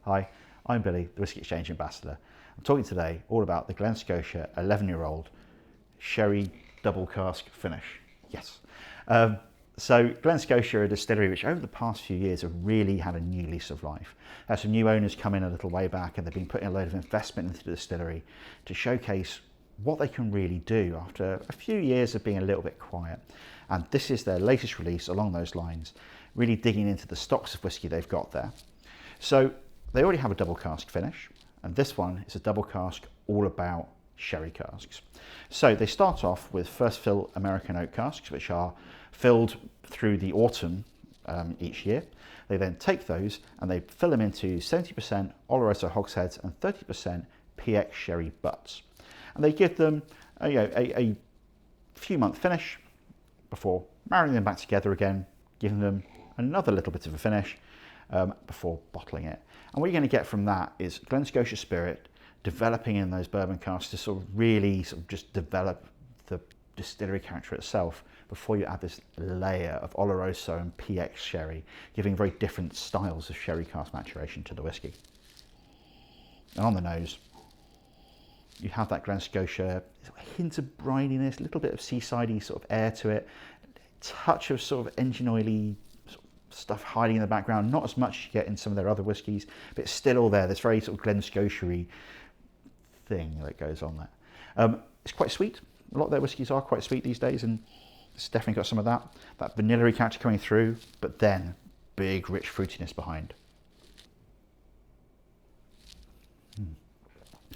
Hi, I'm Billy, the Whisky Exchange Ambassador. I'm talking today all about the Glen Scotia 11-year-old sherry double cask finish. Yes. So Glen Scotia are a distillery which over the past few years have really had a new lease of life. Had some new owners come in a little way back and they've been putting a load of investment into the distillery to showcase what they can really do after a few years of being a little bit quiet. And this is their latest release along those lines, really digging into the stocks of whiskey they've got there. So they already have a double cask finish, and this one is a double cask all about sherry casks. So they start off with first fill American oak casks, which are filled through the autumn each year. They then take those and they fill them into 70% Oloroso hogsheads and 30% PX sherry butts. And they give them a few month finish before marrying them back together again, giving them another little bit of a finish before bottling it. And what you're going to get from that is Glen Scotia spirit developing in those bourbon casks to sort of really just develop the distillery character itself before you add this layer of Oloroso and PX sherry, giving very different styles of sherry cask maturation to the whiskey. And on the nose, you have that Glen Scotia, a hint of brininess, a little bit of seasidey sort of air to it, a touch of sort of engine oily stuff hiding in the background, not as much as you get in some of their other whiskies, but it's still all there, this very sort of Glen Scotia-y thing that goes on there. It's quite sweet. A lot of their whiskies are quite sweet these days, and it's definitely got some of that vanilla-y character coming through, but then big rich fruitiness behind.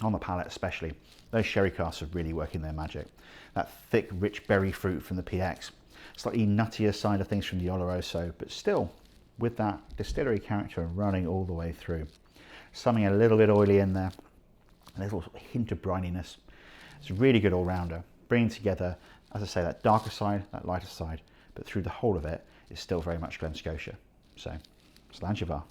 On the palate especially, those sherry casks are really working their magic. That thick, rich berry fruit from the PX, slightly nuttier side of things from the Oloroso, but still with that distillery character running all the way through. Something a little bit oily in there, a little hint of brininess. It's a really good all-rounder, bringing together, as I say, that darker side, that lighter side, but through the whole of it, it's still very much Glen Scotia. So, Slangevar.